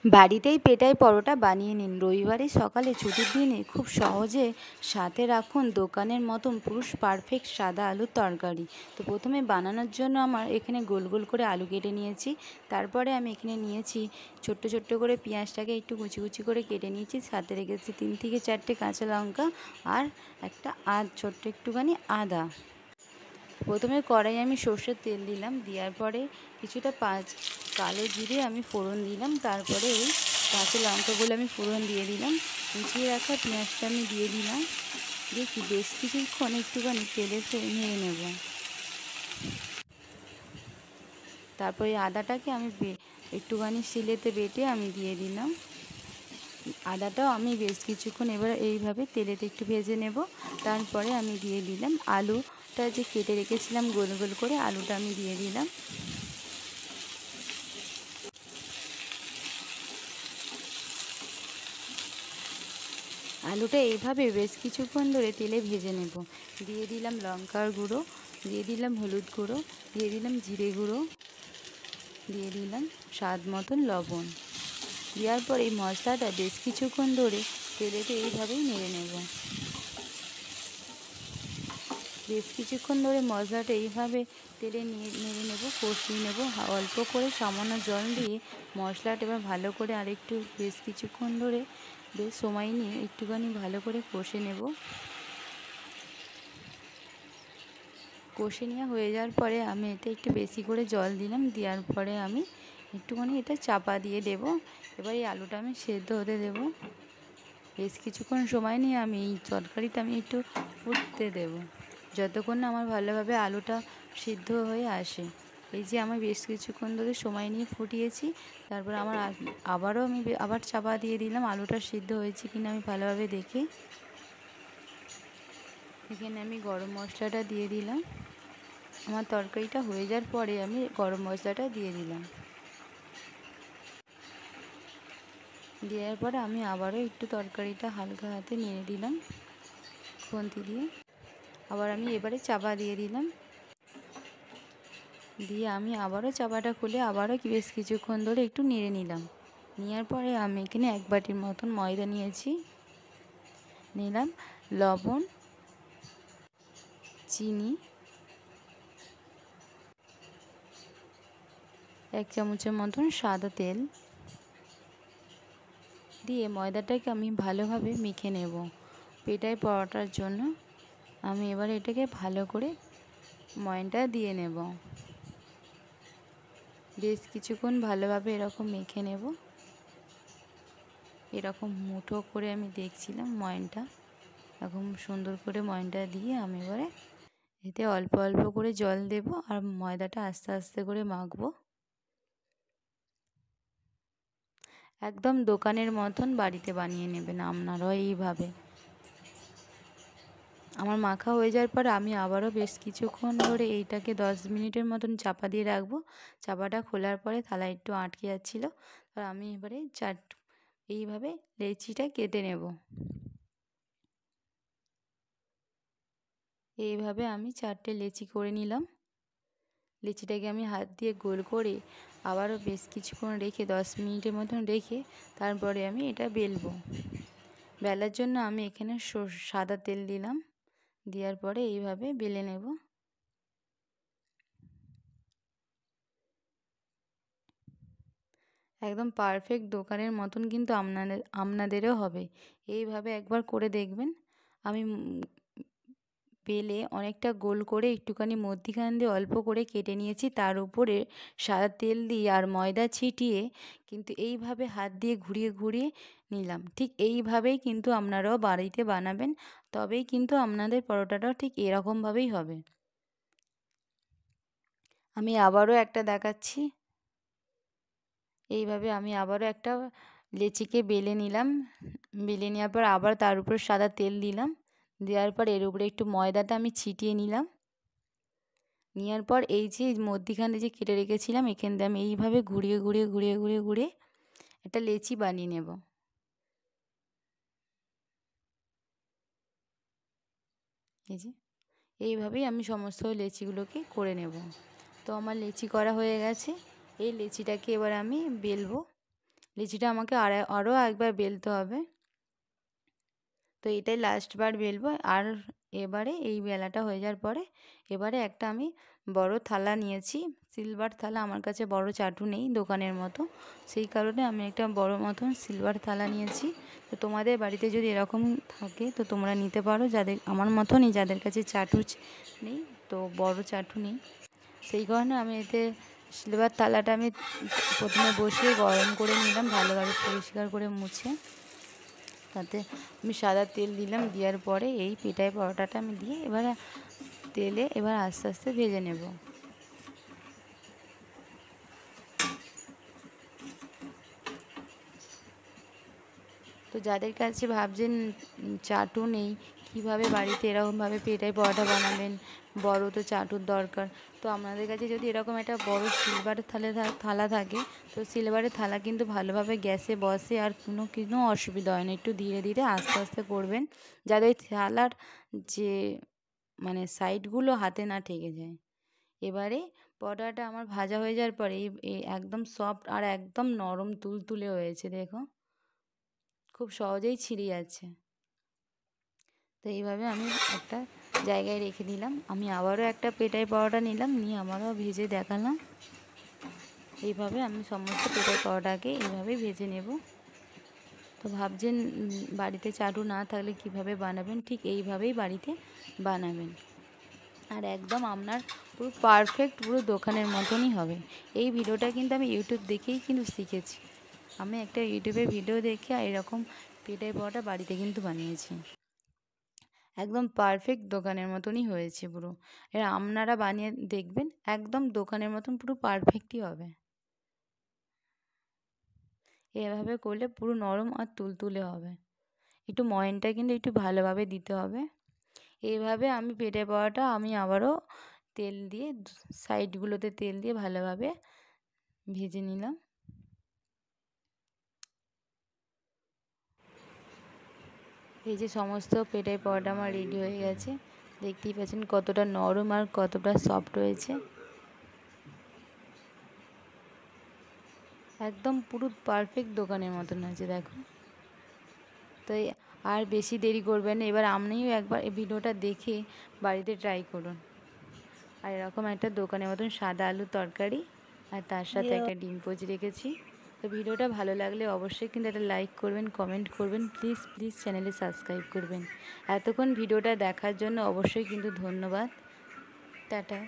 বাড়িতেই পেটাই পরোটা বানিয়ে নিন। রবিবারে সকালে ছুটির দিনে খুব সহজে সাথে রাখুন দোকানের মতন পুরুষ পারফেক্ট সাদা আলুর তরকারি। তো প্রথমে বানানোর জন্য আমার এখানে গোল গোল করে আলু কেটে নিয়েছি। তারপরে আমি এখানে নিয়েছি ছোট্ট ছোট্ট করে পেঁয়াজটাকে একটু কুচি কুচি করে কেটে নিয়েছি। সাথে রেখেছি 3 থেকে 4টে কাঁচা লঙ্কা আর একটা ছোট্ট একটুখানি আদা। প্রথমে কড়াই আমি সর্ষের তেল দিলাম, দেওয়ার পরে কিছুটা কালো জিরে আমি ফোড়ন দিলাম। তারপরে ওই কাঁচা লঙ্কাগুলো আমি ফোড়ন দিয়ে দিলাম। কুচিয়ে রাখা পেঁয়াজটা আমি দিয়ে দিলাম। দেখি বেশ কিছুক্ষণ একটুখানি তেলে নেড়ে নেব। তারপরে আদাটাকে আমি একটুখানি শিলেতে বেটে আমি দিয়ে দিলাম। আদাটাও আমি বেশ কিছুক্ষণ এবার এইভাবে তেলেতে একটু ভেজে নেব। তারপরে আমি দিয়ে দিলাম আলুটা যে কেটে রেখেছিলাম গোল গোল করে, আলুটা আমি দিয়ে দিলাম। আলুটা এইভাবে বেশ কিছুক্ষণ ধরে তেলে ভেজে নেব। দিয়ে দিলাম লঙ্কার গুঁড়ো, দিয়ে দিলাম হলুদ গুঁড়ো, দিয়ে দিলাম জিরে গুঁড়ো, দিয়ে দিলাম স্বাদ মতন লবণ। দেওয়ার পর এই মশলাটা বেশ কিছুক্ষণ ধরে তেলেতে এইভাবেই নেড়ে নেব। বেশ কিছুক্ষণ ধরে মশলাটা এইভাবে তেলে নেড়ে নেব, কষিয়ে নেব। অল্প করে সামান্য জল দিয়ে মশলাটা এবার ভালো করে আরেকটু বেশ কিছুক্ষণ ধরে বেশ সময় নিয়ে একটুখানি ভালো করে কষে নেব। কষে নেওয়া হয়ে যাওয়ার পরে আমি এতে একটু বেশি করে জল দিলাম। দেওয়ার পরে আমি একটুখানি এটা চাপা দিয়ে দেব। এবার এই আলুটা আমি সেদ্ধ হতে দেব। বেশ কিছুক্ষণ সময় নিয়ে আমি এই তরকারিটা আমি একটু ফুটতে দেব, যতক্ষণ না আমার ভালোভাবে আলুটা সিদ্ধ হয়ে আসে। এই যে আমি বেশ কিছুক্ষণ ধরে সময় নিয়ে ফুটিয়েছি। তারপর আমার আমি আবার চাপা দিয়ে দিলাম আলুটা সিদ্ধ হয়েছে কিনা আমি ভালোভাবে দেখে। এখানে আমি গরম মশলাটা দিয়ে দিলাম। আমার তরকারিটা হয়ে যাওয়ার পরে আমি গরম মশলাটা দিয়ে দিলাম। দেওয়ার পরে আমি আবারও একটু তরকারিটা হালকা হাতে নেড়ে দিলাম খুন্তি দিয়ে। আবার আমি এবারে চাপা দিয়ে দিলাম। দিয়ে আমি আবারও চাপাটা খুলে আবারও বেশ কিছুক্ষণ ধরে একটু নেড়ে নিলাম। নেওয়ার পরে আমি এখানে 1 বাটির মতন ময়দা নিয়েছি। নিলাম লবণ, চিনি, 1 চামচের মতন সাদা তেল দিয়ে ময়দাটাকে আমি ভালোভাবে মেখে নেব পেটাই পরোটার জন্য। আমি এবার এটাকে ভালো করে ময়নটা দিয়ে নেব। বেশ কিছুক্ষণ ভালোভাবে এরকম মেখে নেব। এরকম মুঠো করে আমি দেখছিলাম ময়নটা, এরকম সুন্দর করে ময়নটা দিয়ে আমি এবারে এতে অল্প অল্প করে জল দেব আর ময়দাটা আস্তে আস্তে করে মাখবো। একদম দোকানের মতন বাড়িতে বানিয়ে নেবেন আপনারাও এইভাবে। আমার মাখা হয়ে যাওয়ার পর আমি আবারও বেশ কিছুক্ষণ ধরে এইটাকে 10 মিনিটের মতন চাপা দিয়ে রাখবো। চাপাটা খোলার পরে থালায় একটু আটকে যাচ্ছিলো, আর আমি এবারে এইভাবে লেচিটা কেটে নেব। এইভাবে আমি 4টে লেচি করে নিলাম। লেচিটাকে আমি হাত দিয়ে গোল করে আবারও বেশ কিছুক্ষণ রেখে 10 মিনিটের মতন রেখে তারপরে আমি এটা বেলবো। বেলার জন্য আমি এখানে সাদা তেল দিলাম। দেওয়ার পরে এইভাবে বেলে নেব। একদম পারফেক্ট দোকানের মতন কিন্তু আপনাদেরও হবে। এইভাবে একবার করে দেখবেন। আমি বেলে অনেকটা গোল করে একটুখানি মধ্যিখান দিয়ে অল্প করে কেটে নিয়েছি। তার উপরে সাদা তেল দিয়ে আর ময়দা ছিটিয়ে কিন্তু এইভাবে হাত দিয়ে ঘুরিয়ে ঘুরিয়ে নিলাম। ঠিক এইভাবেই কিন্তু আপনারাও বাড়িতে বানাবেন, তবেই কিন্তু আপনাদের পরোটাটাও ঠিক এরকমভাবেই হবে। আমি আবারও একটা দেখাচ্ছি। এইভাবে আমি আবারও একটা লেচিকে বেলে নিলাম। বেলে নেওয়ার পর আবার তার উপর সাদা তেল দিলাম। দেওয়ার পর এর উপরে একটু ময়দাটা আমি ছিটিয়ে নিলাম। নেওয়ার পর এই যে মধ্যিখানে যে কেটে রেখেছিলাম এখান দিয়ে আমি এইভাবে ঘুরিয়ে ঘুরিয়ে ঘুরিয়ে ঘুরিয়ে ঘুরিয়ে একটা লেচি বানিয়ে নেব। এই যে এইভাবেই আমি সমস্ত লেচিগুলোকে করে নেব। তো আমার লেচি করা হয়ে গেছে। এই লেচিটাকে এবার আমি বেলবো। লিচিটা আমাকে আরও একবার বেলতে হবে। তো এটাই লাস্টবার বেলবো। আর এবারে এই বেলাটা হয়ে যাওয়ার পরে এবারে একটা আমি বড় থালা নিয়েছি, সিলভার থালা। আমার কাছে বড় চাটু নেই দোকানের মতো, সেই কারণে আমি একটা বড় মতন সিলভার থালা নিয়েছি। তো তোমাদের বাড়িতে যদি এরকম থাকে তো তোমরা নিতে পারো, যাদের আমার মতনই যাদের কাছে চাটু নেই, তো বড় চাটু নেই, সেই কারণে আমি এতে সিলভার থালাটা আমি প্রথমে বসিয়ে গরম করে নিলাম ভালোভাবে পরিষ্কার করে মুছে। তাতে আমি সাদা তেল দিলাম, দেওয়ার পরে এই পেটাই পরোটাটা আমি দিয়ে এবার আস্তে আস্তে ভেজে নেব। তো যাদের কাছে ভাবছেন চাটু নেই, কীভাবে বাড়িতে এরকমভাবে পেটাই পরোটা বানাবেন, বড় তো চাটুর দরকার। তো আপনাদের কাছে যদি এরকম একটা বড় সিলভারের থালা থাকে, তো সিলভারের থালা কিন্তু ভালোভাবে গ্যাসে বসে আর কোনো অসুবিধা হয় না। একটু ধীরে ধীরে আস্তে আস্তে করবেন, যাতে ওই থালার যে মানে সাইডগুলো হাতে না ঠেকে যায়। এবারে পরোটাটা আমার ভাজা হয়ে যাওয়ার পরে এই একদম সফট আর একদম নরম তুলতুলে হয়েছে, দেখো খুব সহজেই ছিঁড়ে যাচ্ছে। তো এইভাবে আমি একটা জায়গায় রেখে দিলাম। আমি আবারও একটা পেটাই পরোটা নিলাম, নিয়ে আবারও ভেজে দেখালাম। এইভাবে আমি সমস্ত পেটাই পরোটাকে এইভাবেই ভেজে নেব। তো ভাবছেন বাড়িতে চাটু না থাকলে কিভাবে বানাবেন, ঠিক এইভাবেই বাড়িতে বানাবেন, আর একদম আপনার পুরো পারফেক্ট পুরো দোকানের মতনই হবে। এই ভিডিওটা কিন্তু আমি ইউটিউব দেখেই কিন্তু শিখেছি। আমি একটা ইউটিউবের ভিডিও দেখে আর এরকম পেটাই পরোটা বাড়িতে কিন্তু বানিয়েছি। একদম পারফেক্ট দোকানের মতনই হয়েছে পুরো। এরা আপনারা বানিয়ে দেখবেন, একদম দোকানের মতন পুরো পারফেক্টই হবে। এভাবে করলে পুরো নরম আর তুলতুলে হবে। একটু ময়নটা কিন্তু একটু ভালোভাবে দিতে হবে। এইভাবে আমি পেটাই পরোটা আমি আবারও তেল দিয়ে সাইডগুলোতে তেল দিয়ে ভালোভাবে ভেজে নিলাম। এই যে সমস্ত পেটাই পরোটা আমার রেডি হয়ে গেছে, দেখতেই পাচ্ছেন কতটা নরম আর কতটা সফট হয়েছে। একদম পুরো পারফেক্ট দোকানের মতন হয়েছে, দেখো। তো আর বেশি দেরি করবেন না, এবার আপনিও একবার এই ভিডিওটা দেখে বাড়িতে ট্রাই করুন। আর এরকম একটা দোকানের মতন সাদা আলুর তরকারি আর তার সাথে একটা ডিম পোচ রেখেছি। তো ভিডিওটা ভালো লাগলে অবশ্যই কিন্তু একটা লাইক করবেন, কমেন্ট করবেন, প্লিজ প্লিজ চ্যানেলে সাবস্ক্রাইব করবেন। এতক্ষণ ভিডিওটা দেখার জন্য অবশ্যই কিন্তু ধন্যবাদ। টাটা।